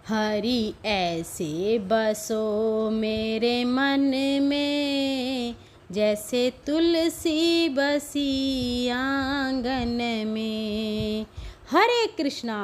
हरि ऐसे बसो मेरे मन में, जैसे तुलसी बसी आंगन में। हरे कृष्णा।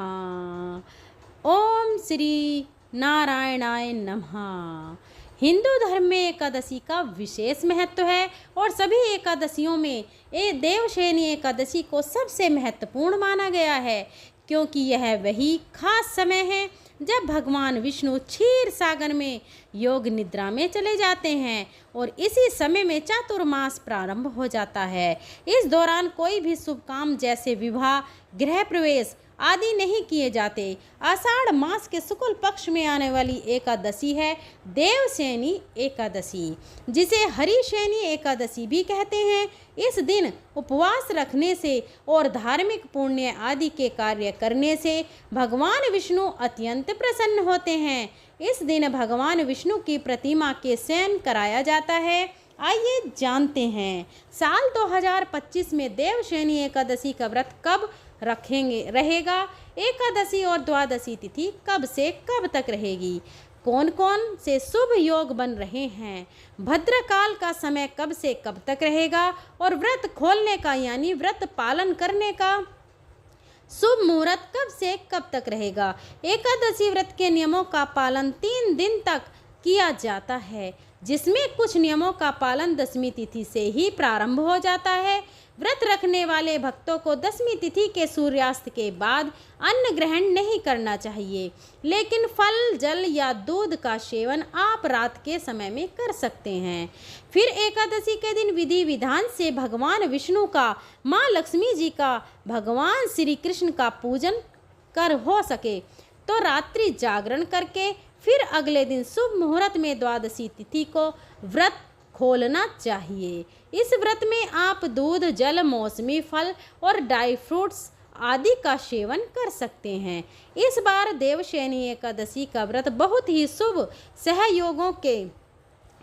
ओम श्री नारायणाय नमः। हिंदू धर्म में एकादशी का विशेष महत्व है और सभी एकादशियों में ये देवशयनी एकादशी को सबसे महत्वपूर्ण माना गया है, क्योंकि यह वही खास समय है जब भगवान विष्णु क्षीर सागर में योग निद्रा में चले जाते हैं और इसी समय में चातुर्मास प्रारंभ हो जाता है। इस दौरान कोई भी शुभ काम जैसे विवाह, गृह प्रवेश आदि नहीं किए जाते। आषाढ़ मास के शुक्ल पक्ष में आने वाली एकादशी है देवशयनी एकादशी, जिसे हरिशयनी एकादशी भी कहते हैं। इस दिन उपवास रखने से और धार्मिक पुण्य आदि के कार्य करने से भगवान विष्णु अत्यंत प्रसन्न होते हैं। इस दिन भगवान विष्णु की प्रतिमा के शयन कराया जाता है। आइए जानते हैं साल 2025 में देवशयनी एकादशी का व्रत कब रहेगा, एकादशी और द्वादशी तिथि कब से कब तक रहेगी, कौन कौन से शुभ योग बन रहे हैं, भद्रकाल का समय कब से कब तक रहेगा और व्रत खोलने का यानी व्रत पालन करने का शुभ मुहूर्त कब से कब तक रहेगा। एकादशी व्रत के नियमों का पालन 3 दिन तक किया जाता है, जिसमें कुछ नियमों का पालन दशमी तिथि से ही प्रारंभ हो जाता है। व्रत रखने वाले भक्तों को दशमी तिथि के सूर्यास्त के बाद अन्न ग्रहण नहीं करना चाहिए, लेकिन फल, जल या दूध का सेवन आप रात के समय में कर सकते हैं। फिर एकादशी के दिन विधि विधान से भगवान विष्णु का, माँ लक्ष्मी जी का, भगवान श्री कृष्ण का पूजन कर हो सके तो रात्रि जागरण करके फिर अगले दिन शुभ मुहूर्त में द्वादशी तिथि को व्रत खोलना चाहिए। इस व्रत में आप दूध, जल, मौसमी फल और ड्राई फ्रूट्स आदि का सेवन कर सकते हैं। इस बार देवशयनी एकादशी का व्रत बहुत ही शुभ सहयोगों के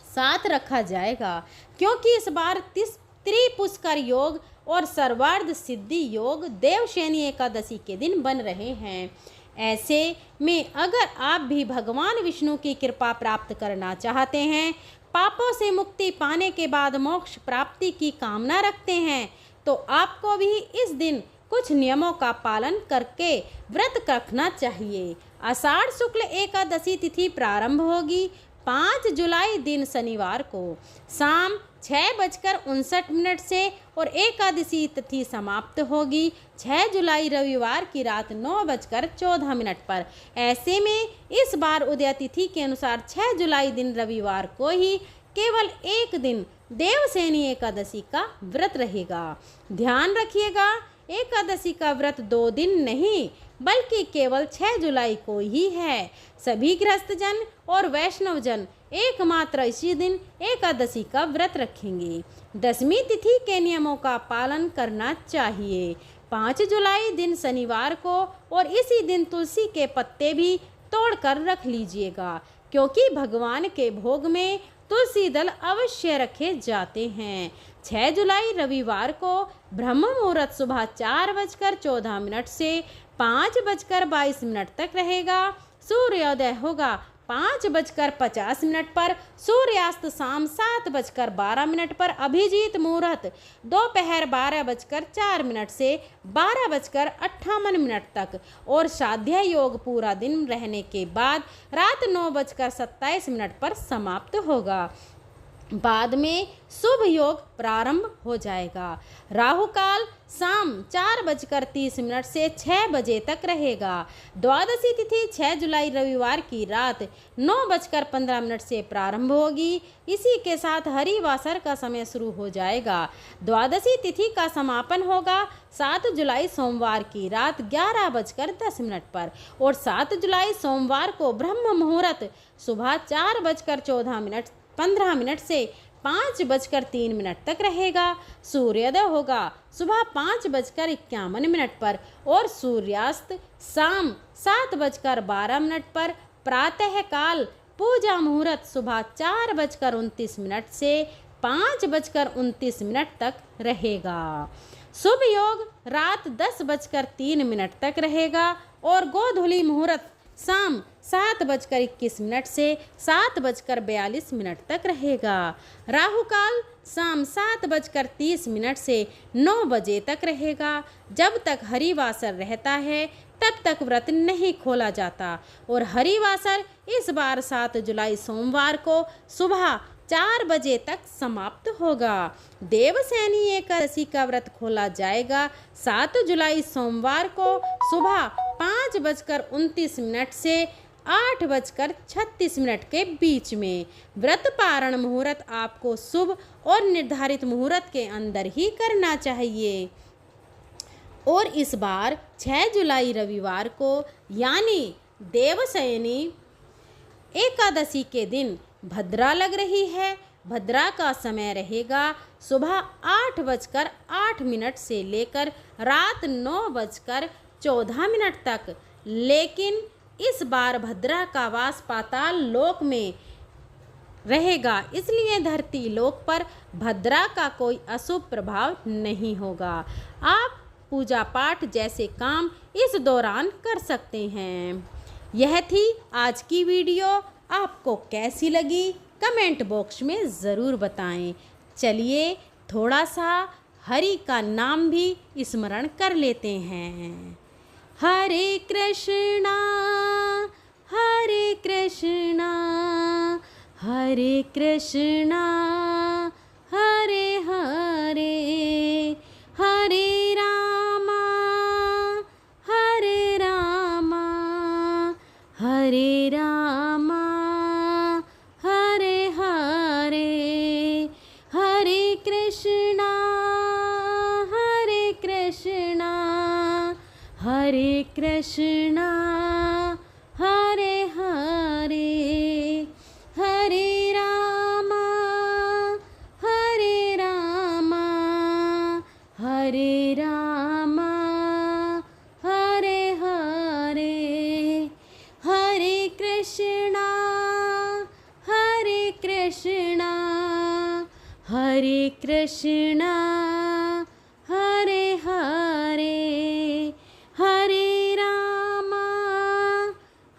साथ रखा जाएगा, क्योंकि इस बार त्रिपुष्कर योग और सर्वार्थ सिद्धि योग देवशयनी एकादशी के दिन बन रहे हैं। ऐसे में अगर आप भी भगवान विष्णु की कृपा प्राप्त करना चाहते हैं, पापों से मुक्ति पाने के बाद मोक्ष प्राप्ति की कामना रखते हैं, तो आपको भी इस दिन कुछ नियमों का पालन करके व्रत रखना चाहिए। आषाढ़ शुक्ल एकादशी तिथि प्रारंभ होगी 5 जुलाई दिन शनिवार को शाम 6:59 से और एकादशी तिथि समाप्त होगी 6 जुलाई रविवार की रात 9:14 पर। ऐसे में इस बार उदय तिथि के अनुसार 6 जुलाई दिन रविवार को ही केवल एक दिन देवशयनी एकादशी का व्रत रहेगा। ध्यान रखिएगा, एकादशी का व्रत 2 दिन नहीं बल्कि केवल 6 जुलाई को ही है। सभी गृहस्थजन और वैष्णव जन एकमात्र इसी दिन एकादशी का व्रत रखेंगे। दशमी तिथि के नियमों का पालन करना चाहिए। 5 जुलाई दिन शनिवार को और इसी दिन तुलसी के पत्ते भी तोड़कर रख लीजिएगा, क्योंकि भगवान के भोग में तुलसी दल अवश्य रखे जाते हैं। 6 जुलाई रविवार को ब्रह्म मुहूर्त सुबह 4:14 से 5:22 तक रहेगा। सूर्योदय होगा 5:50 पर, सूर्यास्त शाम 7:12 पर, अभिजीत मुहूर्त दोपहर 12:04 से 12:58 तक और साध्य योग पूरा दिन रहने के बाद रात 9:27 पर समाप्त होगा। बाद में शुभ योग प्रारंभ हो जाएगा। राहु काल शाम 4:30 से 6 बजे तक रहेगा। द्वादशी तिथि 6 जुलाई रविवार की रात 9:15 से प्रारंभ होगी। इसी के साथ हरिवासर का समय शुरू हो जाएगा। द्वादशी तिथि का समापन होगा 7 जुलाई सोमवार की रात 11:10 पर और 7 जुलाई सोमवार को ब्रह्म मुहूर्त सुबह 4:14 से 5:03 तक रहेगा। सूर्योदय होगा सुबह 5:51 पर और सूर्यास्त शाम 7:12 पर। प्रातः काल पूजा मुहूर्त सुबह 4:29 से 5:29 तक रहेगा। शुभ योग रात 10:03 तक रहेगा और गोधूली मुहूर्त शाम 7:21 से 7:42 तक रहेगा। राहु काल शाम 7:30 से 9 बजे तक रहेगा। जब तक हरिवासर रहता है तब तक व्रत नहीं खोला जाता और हरिवासर इस बार 7 जुलाई सोमवार को सुबह 4 बजे तक समाप्त होगा। देवसैनी एकादशी का व्रत खोला जाएगा 7 जुलाई सोमवार को सुबह 5:29 से 8:36 के बीच में। व्रत पारण मुहूर्त आपको शुभ और निर्धारित मुहूर्त के अंदर ही करना चाहिए। और इस बार 6 जुलाई रविवार को यानी देवशयनी एकादशी के दिन भद्रा लग रही है। भद्रा का समय रहेगा सुबह 8:08 से लेकर रात 9:14 तक। लेकिन इस बार भद्रा का वास पाताल लोक में रहेगा, इसलिए धरती लोक पर भद्रा का कोई अशुभ प्रभाव नहीं होगा। आप पूजा पाठ जैसे काम इस दौरान कर सकते हैं। यह थी आज की वीडियो। आपको कैसी लगी कमेंट बॉक्स में ज़रूर बताएं। चलिए थोड़ा सा हरि का नाम भी स्मरण कर लेते हैं। हरे कृष्णा हरे कृष्णा हरे कृष्णा हरे हरे हरे रामा हरे रामा हरे रामा हरे हरे हरे कृष्णा हरे कृष्णा हरे कृष्णा हरे हरे हरे रामा हरे रामा हरे रामा हरे हरे हरे कृष्णा हरे कृष्णा हरे कृष्णा हरे हरे हरे रामा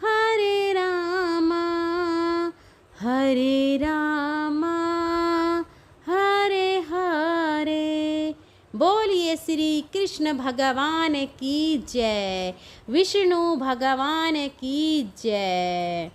हरे रामा हरे रामा हरे हरे। बोलिए श्री कृष्ण भगवान की जय, विष्णु भगवान की जय।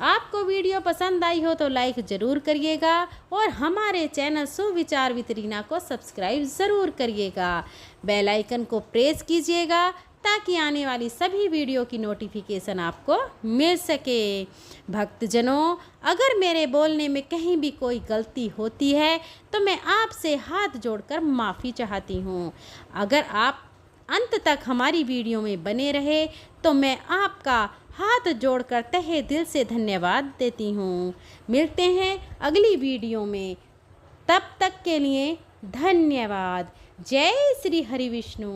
आपको वीडियो पसंद आई हो तो लाइक ज़रूर करिएगा और हमारे चैनल सुविचार विद रीना को सब्सक्राइब ज़रूर करिएगा। बेल आइकन को प्रेस कीजिएगा ताकि आने वाली सभी वीडियो की नोटिफिकेशन आपको मिल सके। भक्तजनों, अगर मेरे बोलने में कहीं भी कोई गलती होती है तो मैं आपसे हाथ जोड़कर माफ़ी चाहती हूँ। अगर आप अंत तक हमारी वीडियो में बने रहे तो मैं आपका हाथ जोड़कर तहे दिल से धन्यवाद देती हूँ। मिलते हैं अगली वीडियो में, तब तक के लिए धन्यवाद। जय श्री हरि विष्णु।